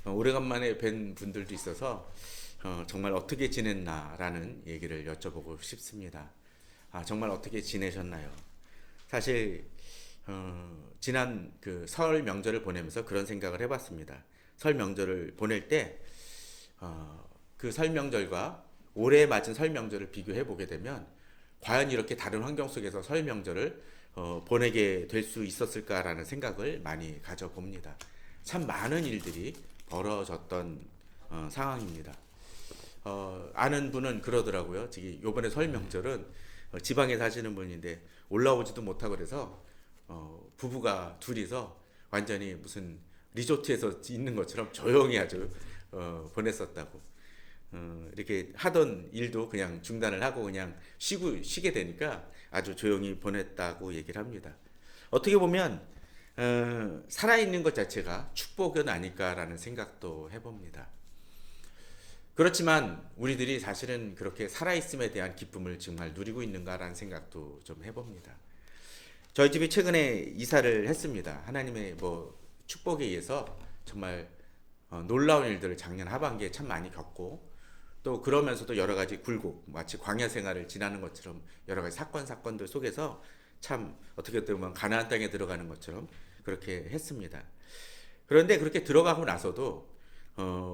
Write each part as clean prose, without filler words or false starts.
오래간만에 뵌 분들도 있어서 정말 어떻게 지냈나라는 얘기를 여쭤보고 싶습니다. 정말 어떻게 지내셨나요? 사실 지난 그 설 명절을 보내면서 그런 생각을 해봤습니다. 설 명절을 보낼 때 그 설 명절과 올해 맞은 설 명절을 비교해 보게 되면 과연 이렇게 다른 환경 속에서 설 명절을 보내게 될 수 있었을까라는 생각을 많이 가져봅니다. 참 많은 일들이 벌어졌던 상황입니다. 아는 분은 그러더라고요. 요번에 설 명절은 지방에 사시는 분인데 올라오지도 못하고 그래서 부부가 둘이서 완전히 무슨 리조트에서 있는 것처럼 조용히 아주 보냈었다고. 이렇게 하던 일도 그냥 중단을 하고 그냥 쉬게 되니까 아주 조용히 보냈다고 얘기를 합니다. 어떻게 보면 살아있는 것 자체가 축복은 아닐까라는 생각도 해봅니다. 그렇지만 우리들이 사실은 그렇게 살아있음에 대한 기쁨을 정말 누리고 있는가라는 생각도 좀 해봅니다. 저희 집이 최근에 이사를 했습니다. 하나님의 축복에 의해서 정말 놀라운 일들을 작년 하반기에 참 많이 겪고 또 그러면서도 여러 가지 굴곡, 마치 광야 생활을 지나는 것처럼 여러 가지 사건들 속에서 참 어떻게 보면 가나안 땅에 들어가는 것처럼 그렇게 했습니다. 그런데 그렇게 들어가고 나서도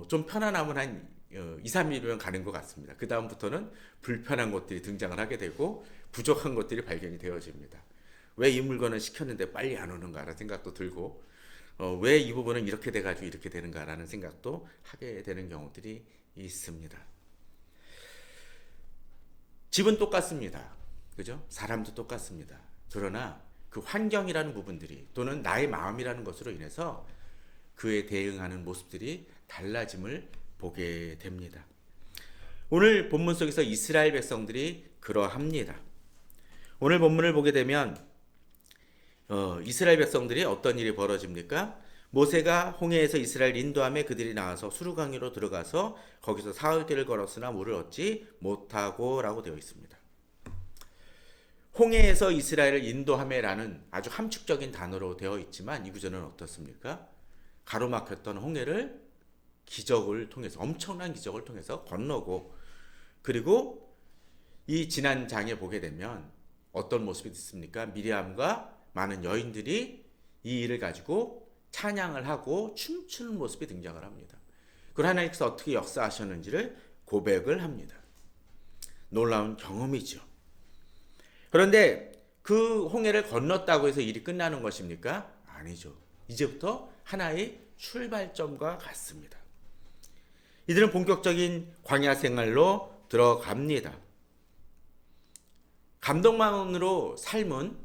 좀 편안함은 한 2, 3일이면 가는 것 같습니다. 그 다음부터는 불편한 것들이 등장을 하게 되고 부족한 것들이 발견이 되어집니다. 왜 이 물건을 시켰는데 빨리 안 오는가라는 생각도 들고 왜 이 부분은 이렇게 돼가지고 이렇게 되는가라는 생각도 하게 되는 경우들이 있습니다. 집은 똑같습니다. 그죠? 사람도 똑같습니다. 그러나 그 환경이라는 부분들이 또는 나의 마음이라는 것으로 인해서 그에 대응하는 모습들이 달라짐을 보게 됩니다. 오늘 본문 속에서 이스라엘 백성들이 그러합니다. 오늘 본문을 보게 되면 이스라엘 백성들이 어떤 일이 벌어집니까? 모세가 홍해에서 이스라엘 인도함에 그들이 나와서 수르강으로 들어가서 거기서 사흘길을 걸었으나 물을 얻지 못하고 라고 되어 있습니다. 홍해에서 이스라엘을 인도함에라는 아주 함축적인 단어로 되어 있지만 이 구절은 어떻습니까? 가로막혔던 홍해를 기적을 통해서 엄청난 기적을 통해서 건너고 그리고 이 지난 장에 보게 되면 어떤 모습이 있습니까? 미리암과 많은 여인들이 이 일을 가지고 찬양을 하고 춤추는 모습이 등장을 합니다. 그리고 하나님께서 어떻게 역사하셨는지를 고백을 합니다. 놀라운 경험이죠. 그런데 그 홍해를 건넜다고 해서 일이 끝나는 것입니까? 아니죠. 이제부터 하나의 출발점과 같습니다. 이들은 본격적인 광야 생활로 들어갑니다. 감동만으로 삶은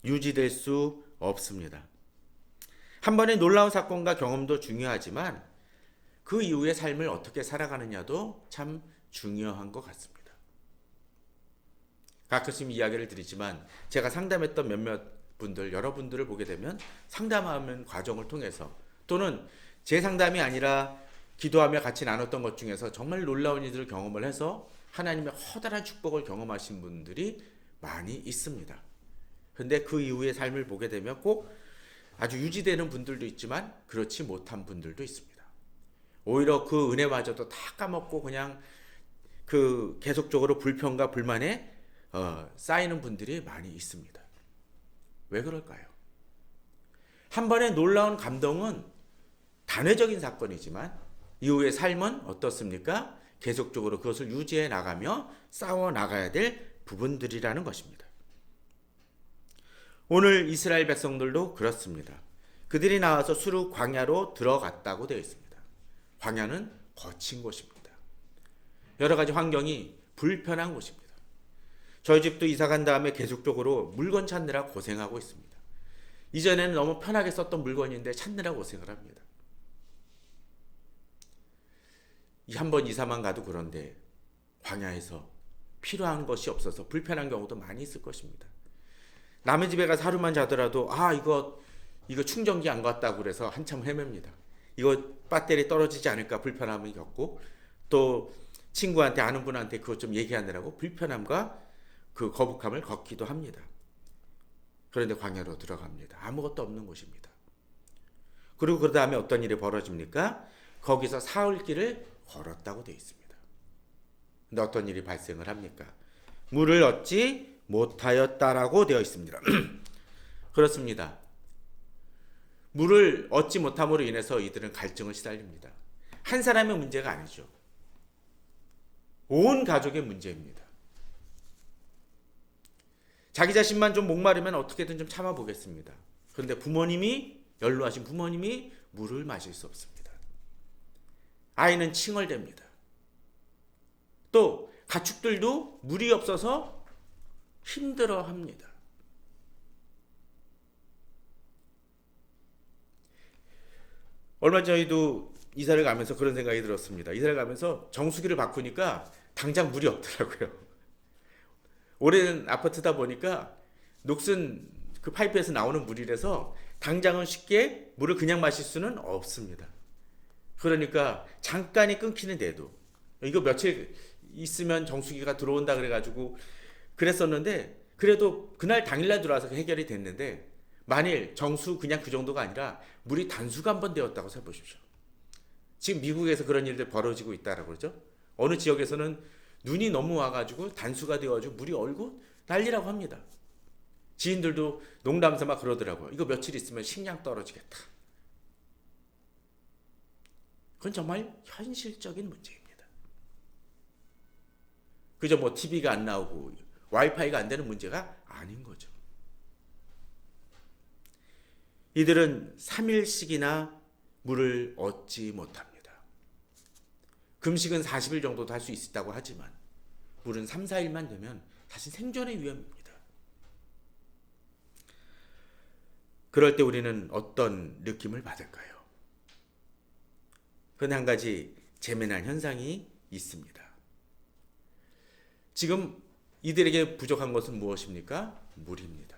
유지될 수 없습니다. 한 번의 놀라운 사건과 경험도 중요하지만 그 이후의 삶을 어떻게 살아가느냐도 참 중요한 것 같습니다. 가끔씩 이야기를 드리지만 제가 상담했던 몇몇 분들, 여러분들을 보게 되면 상담하는 과정을 통해서 또는 제 상담이 아니라 기도하며 같이 나눴던 것 중에서 정말 놀라운 일들을 경험을 해서 하나님의 커다란 축복을 경험하신 분들이 많이 있습니다. 그런데 그 이후의 삶을 보게 되면 꼭 아주 유지되는 분들도 있지만 그렇지 못한 분들도 있습니다. 오히려 그 은혜마저도 다 까먹고 그냥 그 계속적으로 불평과 불만에 쌓이는 분들이 많이 있습니다. 왜 그럴까요? 한 번의 놀라운 감동은 단회적인 사건이지만 이후의 삶은 어떻습니까? 계속적으로 그것을 유지해 나가며 싸워 나가야 될 부분들이라는 것입니다. 오늘 이스라엘 백성들도 그렇습니다. 그들이 나와서 수르 광야로 들어갔다고 되어 있습니다. 광야는 거친 곳입니다. 여러 가지 환경이 불편한 곳입니다. 저희 집도 이사 간 다음에 계속적으로 물건 찾느라 고생하고 있습니다. 이전에는 너무 편하게 썼던 물건인데 찾느라 고생을 합니다. 한 번 이사만 가도 그런데 광야에서 필요한 것이 없어서 불편한 경우도 많이 있을 것입니다. 남의 집에 가서 하루만 자더라도 이거 충전기 안 갔다고 그래서 한참 헤맵니다. 이거 배터리 떨어지지 않을까 불편함을 겪고 또 친구한테 아는 분한테 그것 좀 얘기하느라고 불편함과 그 거북함을 겪기도 합니다. 그런데 광야로 들어갑니다. 아무것도 없는 곳입니다. 그리고 그 다음에 어떤 일이 벌어집니까? 거기서 사흘 길을 걸었다고 되어 있습니다. 근데 어떤 일이 발생을 합니까? 물을 얻지 못하였다라고 되어 있습니다. 그렇습니다. 물을 얻지 못함으로 인해서 이들은 갈증을 시달립니다. 한 사람의 문제가 아니죠. 온 가족의 문제입니다. 자기 자신만 좀 목마르면 어떻게든 좀 참아보겠습니다. 그런데 부모님이, 연로하신 부모님이 물을 마실 수 없습니다. 아이는 칭얼댑니다. 또 가축들도 물이 없어서 힘들어합니다. 얼마 전에도 이사를 가면서 그런 생각이 들었습니다. 이사를 가면서 정수기를 바꾸니까 당장 물이 없더라고요. 오래된 아파트다 보니까 녹슨 그 파이프에서 나오는 물이라서 당장은 쉽게 물을 그냥 마실 수는 없습니다. 그러니까 잠깐이 끊기는데도 이거 며칠 있으면 정수기가 들어온다 그래가지고 그랬었는데 그래도 그날 당일날 들어와서 해결이 됐는데 만일 정수 그냥 그 정도가 아니라 물이 단수가 한 번 되었다고 해보십시오. 지금 미국에서 그런 일들 벌어지고 있다라고 그러죠. 어느 지역에서는 눈이 너무 와가지고 단수가 되어가지고 물이 얼고 난리라고 합니다. 지인들도 농담삼아 그러더라고요. 이거 며칠 있으면 식량 떨어지겠다. 그건 정말 현실적인 문제입니다. 그저 뭐 TV가 안 나오고 와이파이가 안 되는 문제가 아닌 거죠. 이들은 3일씩이나 물을 얻지 못합니다. 금식은 40일 정도도 할 수 있다고 하지만 물은 3, 4일만 되면 사실 생존의 위험입니다. 그럴 때 우리는 어떤 느낌을 받을까요? 그런데 한 가지 재미난 현상이 있습니다. 지금 이들에게 부족한 것은 무엇입니까? 물입니다.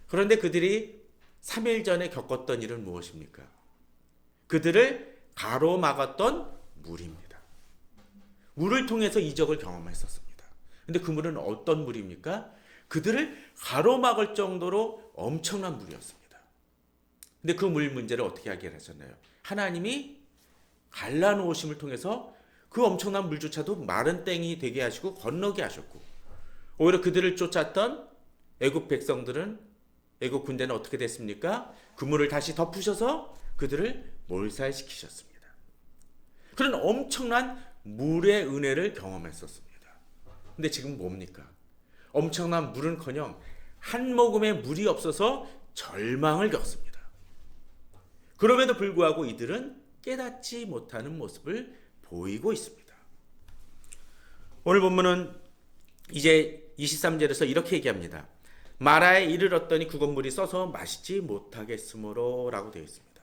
그런데 그들이 3일 전에 겪었던 일은 무엇입니까? 그들을 가로막았던 물입니다. 물을 통해서 이적을 경험했었습니다. 근데 그 물은 어떤 물입니까? 그들을 가로막을 정도로 엄청난 물이었습니다. 근데 그 물 문제를 어떻게 해결하셨나요? 하나님이 갈라놓으심을 통해서 그 엄청난 물조차도 마른 땡이 되게 하시고 건너게 하셨고 오히려 그들을 쫓았던 애국 백성들은 애국 군대는 어떻게 됐습니까? 그 물을 다시 덮으셔서 그들을 몰살시키셨습니다. 그런 엄청난 물의 은혜를 경험했었습니다. 근데 지금 뭡니까? 엄청난 물은커녕 한 모금의 물이 없어서 절망을 겪습니다. 그럼에도 불구하고 이들은 깨닫지 못하는 모습을 보이고 있습니다. 오늘 본문은 이제 23절에서 이렇게 얘기합니다. 마라에 이르렀더니 그 건물이 써서 마시지 못하겠으므로 라고 되어 있습니다.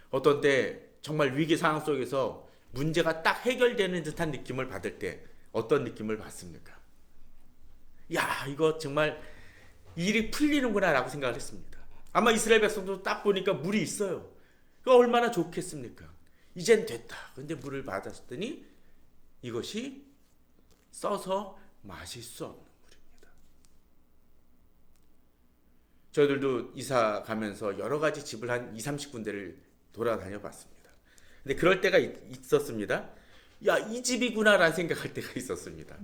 어떤 때 정말 위기 상황 속에서 문제가 딱 해결되는 듯한 느낌을 받을 때 어떤 느낌을 받습니까? 야, 이거 정말 일이 풀리는구나 라고 생각을 했습니다. 아마 이스라엘 백성도 딱 보니까 물이 있어요. 그거 얼마나 좋겠습니까? 이젠 됐다. 근데 물을 받았더니 이것이 써서 마실 수 없는 물입니다. 저희들도 이사 가면서 여러 가지 집을 한 20, 30군데를 돌아다녀 봤습니다. 근데 그럴 때가 있었습니다. 야, 이 집이구나 라는 생각할 때가 있었습니다.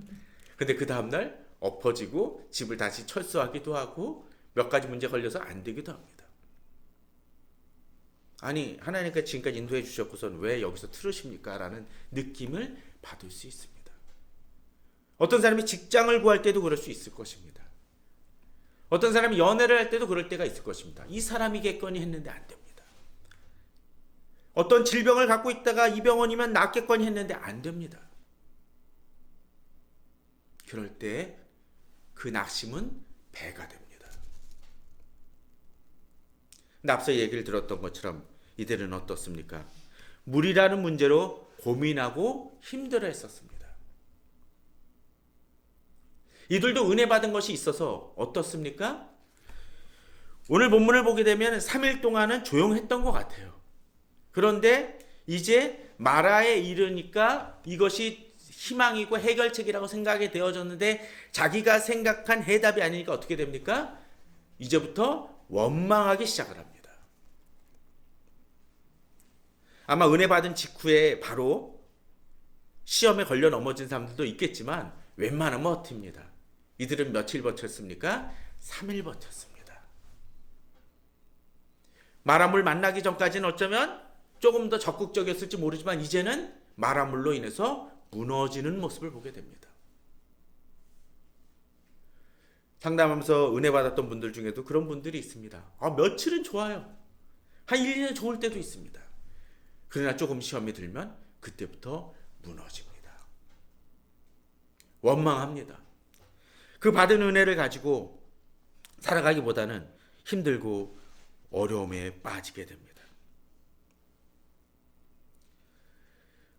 근데 그 다음날 엎어지고 집을 다시 철수하기도 하고 몇 가지 문제 걸려서 안 되기도 합니다. 아니, 하나님께서 지금까지 인도해 주셨고선 왜 여기서 틀으십니까? 라는 느낌을 받을 수 있습니다. 어떤 사람이 직장을 구할 때도 그럴 수 있을 것입니다. 어떤 사람이 연애를 할 때도 그럴 때가 있을 것입니다. 이 사람이겠거니 했는데 안 됩니다. 어떤 질병을 갖고 있다가 이 병원이면 낫겠거니 했는데 안 됩니다. 그럴 때 그 낙심은 배가 됩니다. 근데 앞서 얘기를 들었던 것처럼 이들은 어떻습니까? 물이라는 문제로 고민하고 힘들어 했었습니다. 이들도 은혜 받은 것이 있어서 어떻습니까? 오늘 본문을 보게 되면 3일 동안은 조용했던 것 같아요. 그런데 이제 마라에 이르니까 이것이 희망이고 해결책이라고 생각이 되어졌는데 자기가 생각한 해답이 아니니까 어떻게 됩니까? 이제부터 원망하기 시작을 합니다. 아마 은혜 받은 직후에 바로 시험에 걸려 넘어진 사람들도 있겠지만 웬만하면 버팁니다. 이들은 며칠 버텼습니까? 3일 버텼습니다. 마라물 만나기 전까지는 어쩌면 조금 더 적극적이었을지 모르지만 이제는 마라물로 인해서 무너지는 모습을 보게 됩니다. 상담하면서 은혜 받았던 분들 중에도 그런 분들이 있습니다. 며칠은 좋아요. 한 1, 2년 좋을 때도 있습니다. 그러나 조금 시험이 들면 그때부터 무너집니다. 원망합니다. 그 받은 은혜를 가지고 살아가기보다는 힘들고 어려움에 빠지게 됩니다.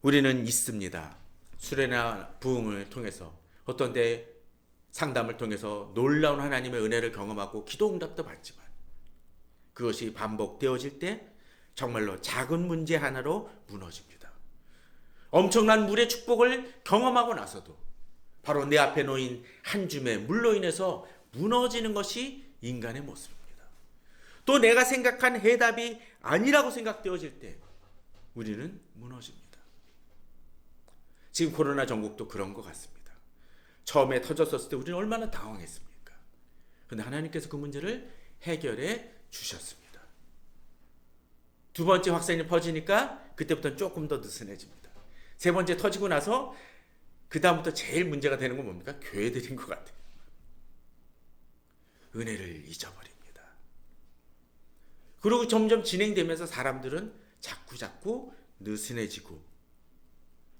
우리는 있습니다. 수레나 부흥을 통해서 어떤 때 상담을 통해서 놀라운 하나님의 은혜를 경험하고 기도 응답도 받지만 그것이 반복되어질 때 정말로 작은 문제 하나로 무너집니다. 엄청난 물의 축복을 경험하고 나서도 바로 내 앞에 놓인 한 줌의 물로 인해서 무너지는 것이 인간의 모습입니다. 또 내가 생각한 해답이 아니라고 생각되어질 때 우리는 무너집니다. 지금 코로나 전국도 그런 것 같습니다. 처음에 터졌었을 때 우리는 얼마나 당황했습니까? 그런데 하나님께서 그 문제를 해결해 주셨습니다. 두 번째 확산이 퍼지니까 그때부터는 조금 더 느슨해집니다. 세 번째 터지고 나서 그 다음부터 제일 문제가 되는 건 뭡니까? 교회들인 것 같아요. 은혜를 잊어버립니다. 그리고 점점 진행되면서 사람들은 자꾸 느슨해지고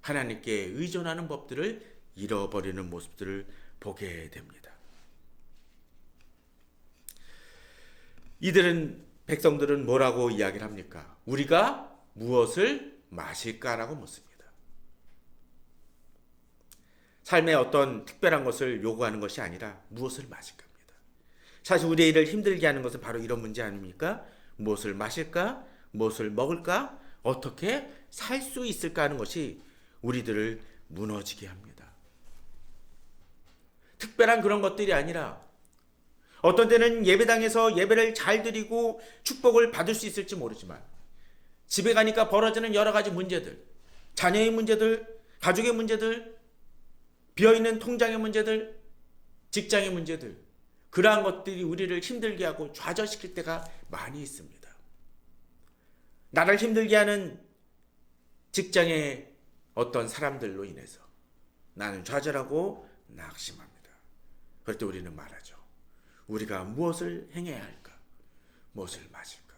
하나님께 의존하는 법들을 잃어버리는 모습들을 보게 됩니다. 백성들은 뭐라고 이야기를 합니까? 우리가 무엇을 마실까라고 묻습니다. 삶에 어떤 특별한 것을 요구하는 것이 아니라 무엇을 마실까입니다. 사실 우리의 일을 힘들게 하는 것은 바로 이런 문제 아닙니까? 무엇을 마실까? 무엇을 먹을까? 어떻게 살 수 있을까 하는 것이 우리들을 무너지게 합니다. 특별한 그런 것들이 아니라 어떤 때는 예배당에서 예배를 잘 드리고 축복을 받을 수 있을지 모르지만 집에 가니까 벌어지는 여러 가지 문제들, 자녀의 문제들, 가족의 문제들, 비어있는 통장의 문제들, 직장의 문제들, 그러한 것들이 우리를 힘들게 하고 좌절시킬 때가 많이 있습니다. 나를 힘들게 하는 직장의 어떤 사람들로 인해서 나는 좌절하고 낙심합니다. 그럴 때 우리는 말하죠. 우리가 무엇을 행해야 할까? 무엇을 마실까?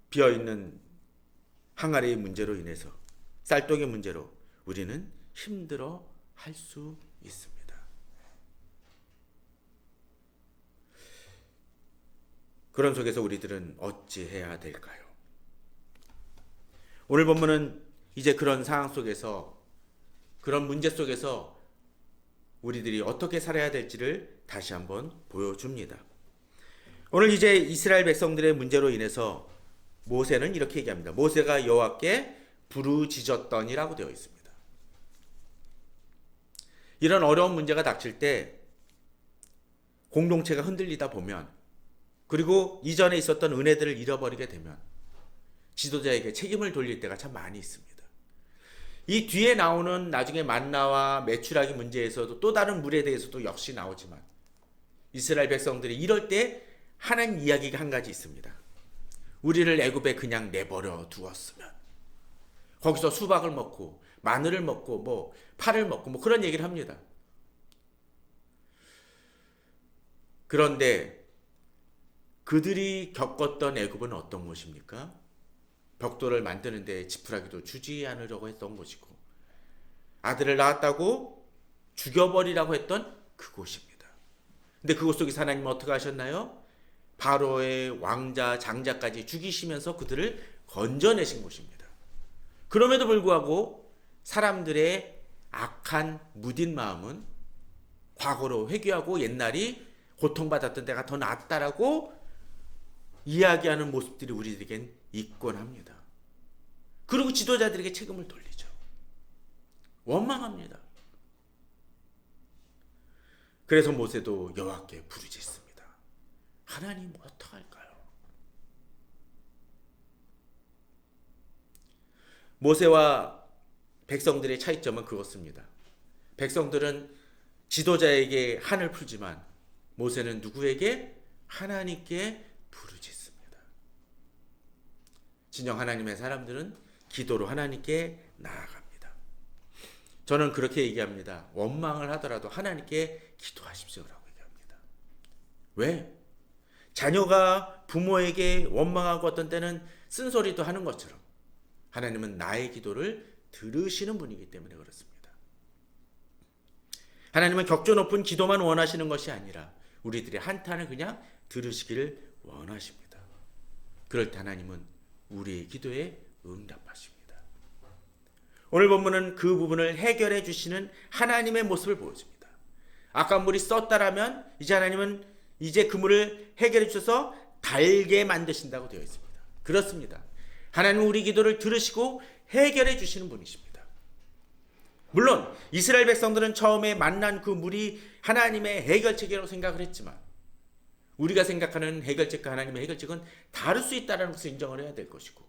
비어있는 항아리의 문제로 인해서 쌀떡의 문제로 우리는 힘들어 할 수 있습니다. 그런 속에서 우리들은 어찌해야 될까요? 오늘 본문은 이제 그런 상황 속에서 그런 문제 속에서 우리들이 어떻게 살아야 될지를 다시 한번 보여줍니다. 오늘 이제 이스라엘 백성들의 문제로 인해서 모세는 이렇게 얘기합니다. 모세가 여호와께 부르짖었더니라고 되어 있습니다. 이런 어려운 문제가 닥칠 때 공동체가 흔들리다 보면 그리고 이전에 있었던 은혜들을 잃어버리게 되면 지도자에게 책임을 돌릴 때가 참 많이 있습니다. 이 뒤에 나오는 나중에 만나와 메추라기 문제에서도 또 다른 물에 대해서도 역시 나오지만 이스라엘 백성들이 이럴 때 하는 이야기가 한 가지 있습니다. 우리를 애굽에 그냥 내버려 두었으면 거기서 수박을 먹고 마늘을 먹고 파를 먹고 그런 얘기를 합니다. 그런데 그들이 겪었던 애굽은 어떤 곳입니까? 벽돌을 만드는데 지푸라기도 주지 않으려고 했던 곳이고 아들을 낳았다고 죽여버리라고 했던 그곳입니다. 근데 그곳 속에서 하나님은 어떻게 하셨나요? 바로의 왕자, 장자까지 죽이시면서 그들을 건져내신 곳입니다. 그럼에도 불구하고 사람들의 악한 무딘 마음은 과거로 회귀하고 옛날이 고통받았던 때가 더 낫다라고 이야기하는 모습들이 우리에겐 있곤 합니다. 그리고 지도자들에게 책임을 돌리죠. 원망합니다. 그래서 모세도 여호와께 부르짖습니다. 하나님 어떡할까요? 모세와 백성들의 차이점은 그것입니다. 백성들은 지도자에게 한을 풀지만 모세는 누구에게? 하나님께 부르짖습니다. 진정 하나님의 사람들은 기도로 하나님께 나아갑니다. 저는 그렇게 얘기합니다. 원망을 하더라도 하나님께 기도하십시오라고 얘기합니다. 왜? 자녀가 부모에게 원망하고 어떤 때는 쓴소리도 하는 것처럼 하나님은 나의 기도를 들으시는 분이기 때문에 그렇습니다. 하나님은 격조 높은 기도만 원하시는 것이 아니라 우리들의 한탄을 그냥 들으시기를 원하십니다. 그럴 때 하나님은 우리의 기도에 응답하십니다. 오늘 본문은 그 부분을 해결해 주시는 하나님의 모습을 보여줍니다. 아까 물이 썼다라면 이제 하나님은 이제 그 물을 해결해 주셔서 달게 만드신다고 되어 있습니다. 그렇습니다. 하나님은 우리 기도를 들으시고 해결해 주시는 분이십니다. 물론 이스라엘 백성들은 처음에 만난 그 물이 하나님의 해결책이라고 생각을 했지만 우리가 생각하는 해결책과 하나님의 해결책은 다를 수 있다는 것을 인정을 해야 될 것이고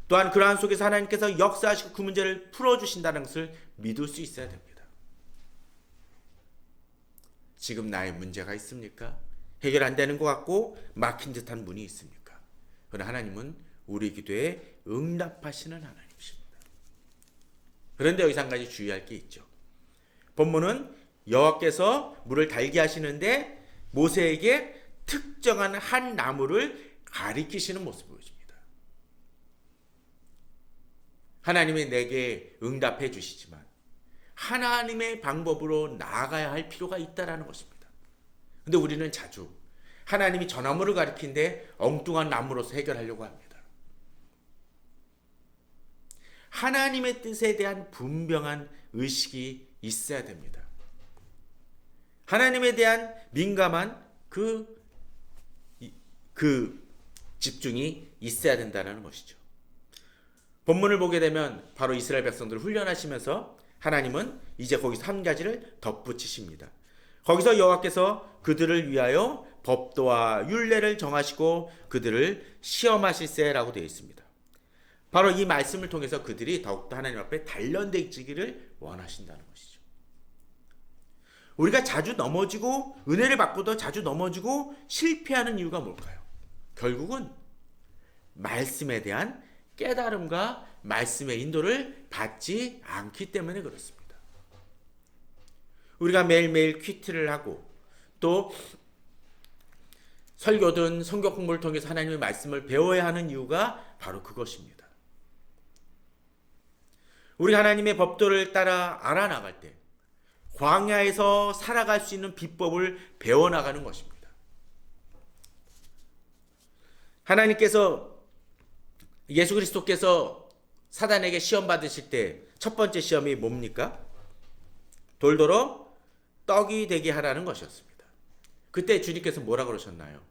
또한 그러한 속에서 하나님께서 역사하시고 그 문제를 풀어주신다는 것을 믿을 수 있어야 됩니다. 지금 나의 문제가 있습니까? 해결 안 되는 것 같고 막힌 듯한 문이 있습니까? 그러나 하나님은 우리 기도에 응답하시는 하나님이십니다. 그런데 여기서 한 가지 주의할 게 있죠. 본문은 여호와께서 물을 달게 하시는데 모세에게 특정한 한 나무를 가리키시는 모습을 보여줍니다. 하나님이 내게 응답해 주시지만 하나님의 방법으로 나아가야 할 필요가 있다는 것입니다. 근데 우리는 자주 하나님이 저 나무를 가리키는데 엉뚱한 나무로서 해결하려고 합니다. 하나님의 뜻에 대한 분명한 의식이 있어야 됩니다. 하나님에 대한 민감한 그 집중이 있어야 된다는 것이죠. 본문을 보게 되면 바로 이스라엘 백성들을 훈련하시면서 하나님은 이제 거기서 한 가지를 덧붙이십니다. 거기서 여호와께서 그들을 위하여 법도와 율례를 정하시고 그들을 시험하실세라고 되어 있습니다. 바로 이 말씀을 통해서 그들이 더욱더 하나님 앞에 단련되기를 원하신다는 것이죠. 우리가 자주 넘어지고 은혜를 받고도 자주 넘어지고 실패하는 이유가 뭘까요? 결국은 말씀에 대한 깨달음과 말씀의 인도를 받지 않기 때문에 그렇습니다. 우리가 매일매일 퀴트를 하고 또 설교든 성경 공부를 통해서 하나님의 말씀을 배워야 하는 이유가 바로 그것입니다. 우리 하나님의 법도를 따라 알아나갈 때 광야에서 살아갈 수 있는 비법을 배워나가는 것입니다. 하나님께서 예수 그리스도께서 사단에게 시험 받으실 때 첫 번째 시험이 뭡니까? 돌더러 떡이 되게 하라는 것이었습니다. 그때 주님께서 뭐라 그러셨나요?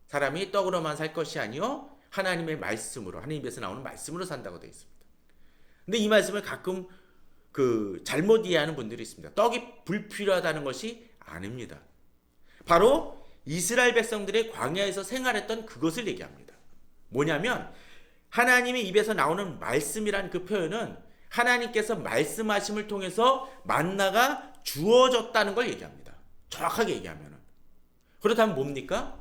사람이 떡으로만 살 것이 아니요 하나님의 말씀으로, 하나님 입에서 나오는 말씀으로 산다고 되어 있습니다. 근데 이 말씀을 가끔 잘못 이해하는 분들이 있습니다. 떡이 불필요하다는 것이 아닙니다. 바로 이스라엘 백성들의 광야에서 생활했던 그것을 얘기합니다. 뭐냐면 하나님의 입에서 나오는 말씀이란 그 표현은 하나님께서 말씀하심을 통해서 만나가 주어졌다는 걸 얘기합니다. 정확하게 얘기하면. 그렇다면 뭡니까?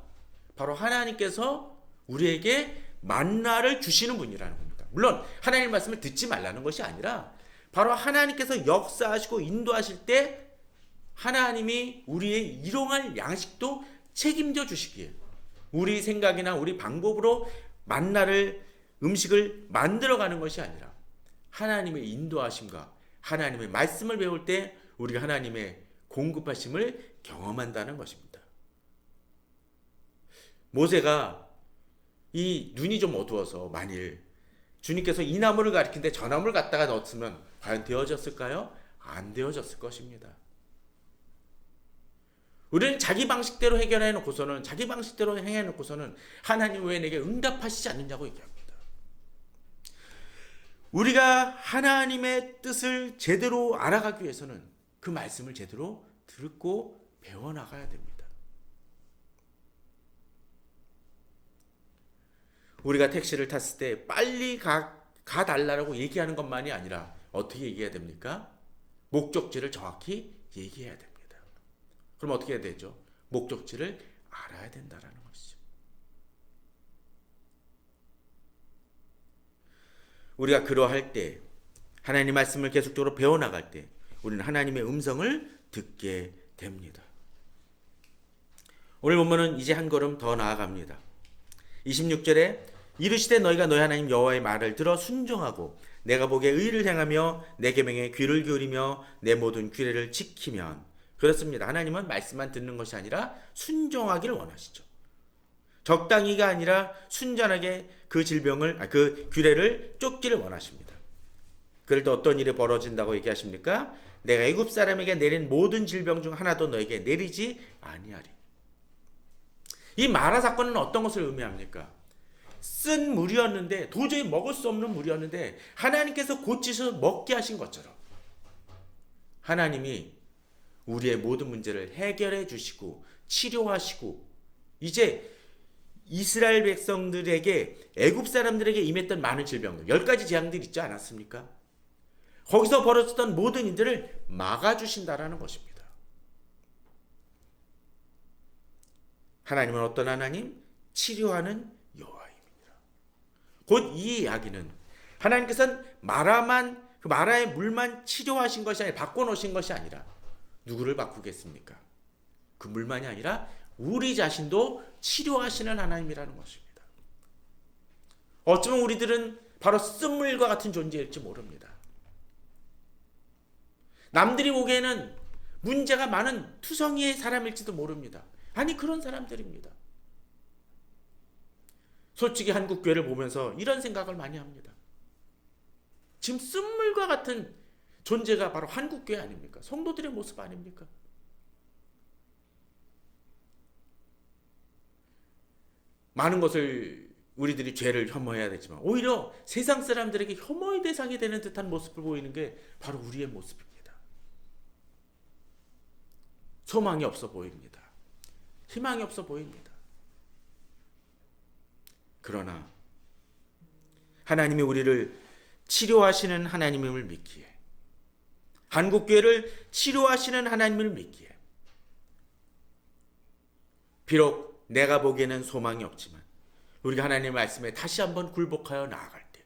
바로 하나님께서 우리에게 만나를 주시는 분이라는 겁니다. 물론 하나님의 말씀을 듣지 말라는 것이 아니라 바로 하나님께서 역사하시고 인도하실 때 하나님이 우리의 일용할 양식도 책임져 주시기에 우리 생각이나 우리 방법으로 만나를 음식을 만들어가는 것이 아니라 하나님의 인도하심과 하나님의 말씀을 배울 때 우리가 하나님의 공급하심을 경험한다는 것입니다. 모세가 이 눈이 좀 어두워서 만일 주님께서 이 나무를 가리키는데 저 나무를 갖다가 넣었으면 과연 되어졌을까요? 안 되어졌을 것입니다. 우리는 자기 방식대로 해결해놓고서는 자기 방식대로 행해놓고서는 하나님 왜 내게 응답하시지 않느냐고 얘기합니다. 우리가 하나님의 뜻을 제대로 알아가기 위해서는 그 말씀을 제대로 듣고 배워나가야 됩니다. 우리가 택시를 탔을 때 빨리 가달라고 얘기하는 것만이 아니라 어떻게 얘기해야 됩니까? 목적지를 정확히 얘기해야 됩니다. 그럼 어떻게 해야 되죠? 목적지를 알아야 된다라는 것이죠. 우리가 그러할 때, 하나님 말씀을 계속적으로 배워나갈 때 우리는 하나님의 음성을 듣게 됩니다. 오늘 본문은 이제 한 걸음 더 나아갑니다. 26절에 이르시되 너희가 너희 하나님 여호와의 말을 들어 순종하고 내가 보기에 의를 행하며 내 계명에 귀를 기울이며 내 모든 규례를 지키면. 그렇습니다. 하나님은 말씀만 듣는 것이 아니라 순종하기를 원하시죠. 적당히가 아니라 순전하게 그 규례를 쫓기를 원하십니다. 그럴 때 어떤 일이 벌어진다고 얘기하십니까? 내가 애굽 사람에게 내린 모든 질병 중 하나도 너에게 내리지 아니하리. 이 마라 사건은 어떤 것을 의미합니까? 쓴 물이었는데, 도저히 먹을 수 없는 물이었는데 하나님께서 고치셔서 먹게 하신 것처럼 하나님이 우리의 모든 문제를 해결해 주시고 치료하시고, 이제 이스라엘 백성들에게, 애굽 사람들에게 임했던 많은 질병들, 10가지 재앙들이 있지 않았습니까? 거기서 벌어졌던 모든 일들을 막아주신다라는 것입니다. 하나님은 어떤 하나님? 치료하는 여호와입니다. 곧 이 이야기는 하나님께서는 그 마라의 물만 치료하신 것이 아니라, 바꿔놓으신 것이 아니라 누구를 바꾸겠습니까? 그 물만이 아니라 우리 자신도 치료하시는 하나님이라는 것입니다. 어쩌면 우리들은 바로 쓴물과 같은 존재일지 모릅니다. 남들이 보기에는 문제가 많은 투성이의 사람일지도 모릅니다. 아니, 그런 사람들입니다. 솔직히 한국 교회를 보면서 이런 생각을 많이 합니다. 지금 쓴물과 같은 존재가 바로 한국 교회 아닙니까? 성도들의 모습 아닙니까? 많은 것을 우리들이 죄를 혐오해야 되지만 오히려 세상 사람들에게 혐오의 대상이 되는 듯한 모습을 보이는 게 바로 우리의 모습입니다. 소망이 없어 보입니다. 희망이 없어 보입니다. 그러나 하나님이 우리를 치료하시는 하나님임을 믿기에, 한국교회를 치료하시는 하나님을 믿기에, 비록 내가 보기에는 소망이 없지만 우리가 하나님의 말씀에 다시 한번 굴복하여 나아갈 때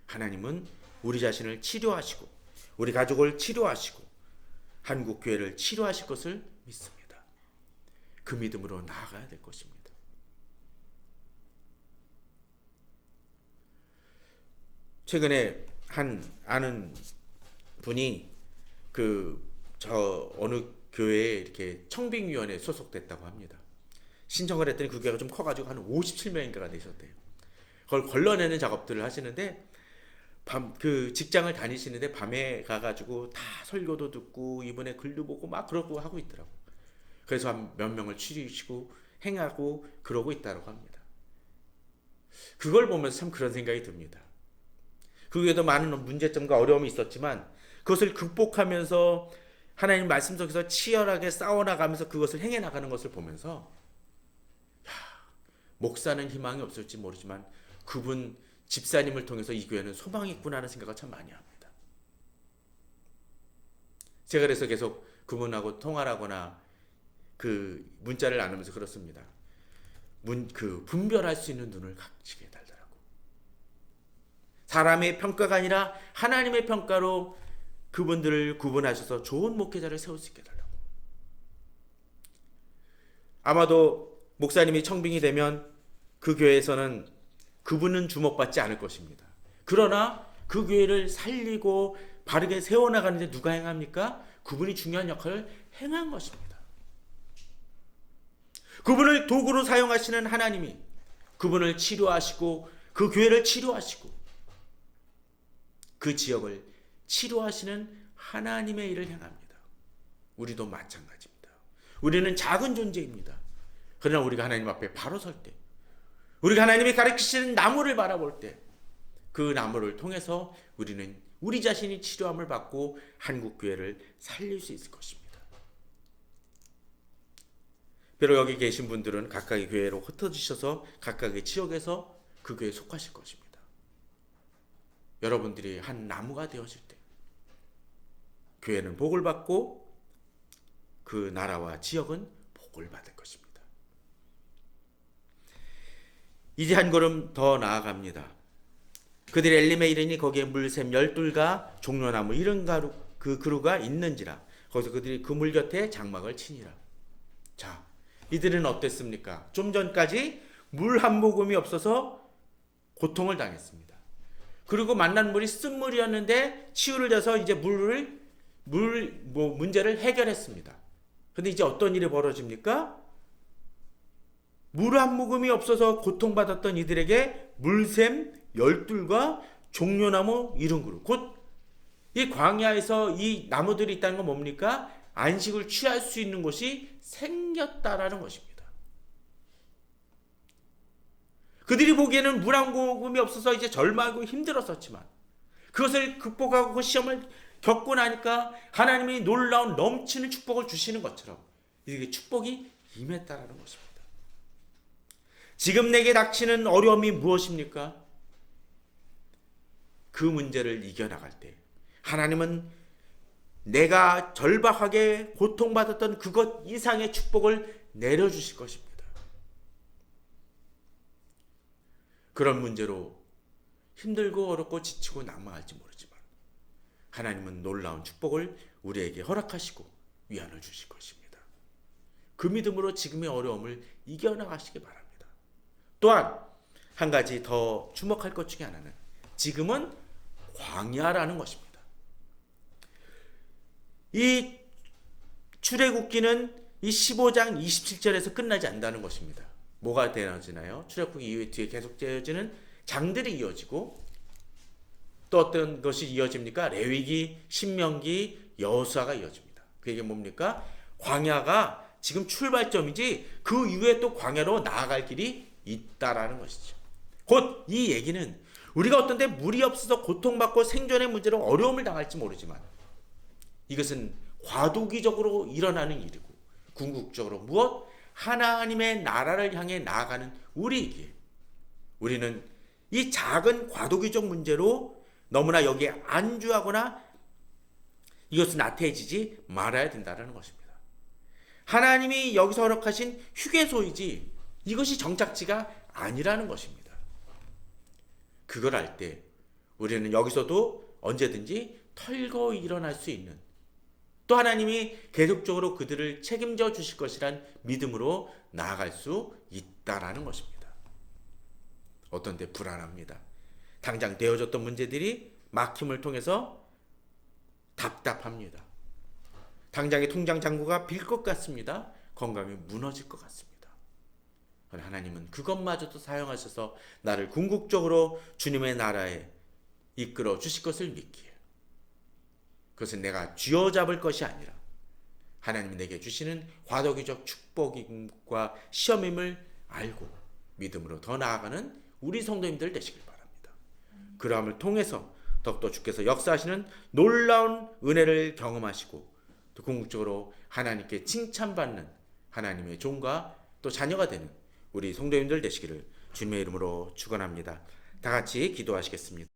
하나님은 우리 자신을 치료하시고 우리 가족을 치료하시고 한국교회를 치료하실 것을 믿습니다. 그 믿음으로 나아가야 될 것입니다. 최근에 아는 분이 어느 교회에 이렇게 청빙위원회에 소속됐다고 합니다. 신청을 했더니 그 교회가 좀 커가지고 한 57명인가가 되셨대요. 그걸 걸러내는 작업들을 하시는데, 직장을 다니시는데 밤에 가가지고 다 설교도 듣고 이분의 글도 보고 막 그러고 하고 있더라고. 그래서 한 몇 명을 치료시키고 행하고 그러고 있다고 합니다. 그걸 보면서 참 그런 생각이 듭니다. 그 외에도 많은 문제점과 어려움이 있었지만 그것을 극복하면서 하나님 말씀 속에서 치열하게 싸워나가면서 그것을 행해나가는 것을 보면서, 목사는 희망이 없을지 모르지만 그분 집사님을 통해서 이 교회는 소망이 있구나 하는 생각을 참 많이 합니다. 제가 그래서 계속 그분하고 통화를 하거나 그 문자를 나누면서 그렇습니다. 분별할 수 있는 눈을 갖추게 해달라고. 사람의 평가가 아니라 하나님의 평가로 그분들을 구분하셔서 좋은 목회자를 세울 수 있게 해달라고. 아마도 목사님이 청빙이 되면 그 교회에서는 그분은 주목받지 않을 것입니다. 그러나 그 교회를 살리고 바르게 세워나가는데 누가 행합니까? 그분이 중요한 역할을 행한 것입니다. 그분을 도구로 사용하시는 하나님이 그분을 치료하시고 그 교회를 치료하시고 그 지역을 치료하시는 하나님의 일을 행합니다. 우리도 마찬가지입니다. 우리는 작은 존재입니다. 그러나 우리가 하나님 앞에 바로 설 때, 우리가 하나님이 가르치시는 나무를 바라볼 때 그 나무를 통해서 우리는 우리 자신이 치료함을 받고 한국교회를 살릴 수 있을 것입니다. 비록 여기 계신 분들은 각각의 교회로 흩어지셔서 각각의 지역에서 그 교회에 속하실 것입니다. 여러분들이 한 나무가 되어질 때 교회는 복을 받고 그 나라와 지역은 복을 받을 것입니다. 이제 한 걸음 더 나아갑니다. 그들이 엘림에 이르니 거기에 물샘 12과 종려나무 이런 그 그루가 있는지라 거기서 그들이 그 물 곁에 장막을 치니라. 자, 이들은 어땠습니까? 좀 전까지 물 한 모금이 없어서 고통을 당했습니다. 그리고 만난 물이 쓴물이었는데 치유를 돼서 이제 문제를 해결했습니다. 근데 이제 어떤 일이 벌어집니까? 물 한 모금이 없어서 고통받았던 이들에게 물샘 12과 종려나무 70그루, 곧 이 광야에서 이 나무들이 있다는 건 뭡니까? 안식을 취할 수 있는 곳이 생겼다라는 것입니다. 그들이 보기에는 물 한 모금이 없어서 이제 절망하고 힘들었었지만 그것을 극복하고 그 시험을 겪고 나니까 하나님이 놀라운 넘치는 축복을 주시는 것처럼 이게 축복이 임했다라는 것입니다. 지금 내게 닥치는 어려움이 무엇입니까? 그 문제를 이겨나갈 때 하나님은 내가 절박하게 고통받았던 그것 이상의 축복을 내려주실 것입니다. 그런 문제로 힘들고 어렵고 지치고 낙망할지 모르지만 하나님은 놀라운 축복을 우리에게 허락하시고 위안을 주실 것입니다. 그 믿음으로 지금의 어려움을 이겨나가시기 바랍니다. 또한 한 가지 더 주목할 것 중에 하나는 지금은 광야라는 것입니다. 이 출애굽기는 이 15장 27절에서 끝나지 않는다는 것입니다. 뭐가 되어지나요? 출애굽기 이후에 뒤에 계속 되어지는 장들이 이어지고 또 어떤 것이 이어집니까? 레위기, 신명기, 여호수아가 이어집니다. 그게 뭡니까? 광야가 지금 출발점이지 그 이후에 또 광야로 나아갈 길이 있다라는 것이죠. 곧 이 얘기는 우리가 어떤 데 물이 없어서 고통받고 생존의 문제로 어려움을 당할지 모르지만 이것은 과도기적으로 일어나는 일이고 궁극적으로 무엇? 하나님의 나라를 향해 나아가는 우리이기에 우리는 이 작은 과도기적 문제로 너무나 여기에 안주하거나 이것은 나태해지지 말아야 된다는 것입니다. 하나님이 여기서 허락하신 휴게소이지 이것이 정착지가 아니라는 것입니다. 그걸 알 때 우리는 여기서도 언제든지 털고 일어날 수 있는 또 하나님이 계속적으로 그들을 책임져 주실 것이란 믿음으로 나아갈 수 있다라는 것입니다. 어떤 때 불안합니다. 당장 되어졌던 문제들이 막힘을 통해서 답답합니다. 당장의 통장 잔고가 빌 것 같습니다. 건강이 무너질 것 같습니다. 그러나 하나님은 그것마저도 사용하셔서 나를 궁극적으로 주님의 나라에 이끌어 주실 것을 믿기에 그것은 내가 쥐어잡을 것이 아니라 하나님이 내게 주시는 과도기적 축복임과 시험임을 알고 믿음으로 더 나아가는 우리 성도님들 되시길 바랍니다. 그러함을 통해서 더욱더 주께서 역사하시는 놀라운 은혜를 경험하시고 또 궁극적으로 하나님께 칭찬받는 하나님의 종과 또 자녀가 되는 우리 성도님들 되시기를 주님의 이름으로 축원합니다. 다 같이 기도하시겠습니다.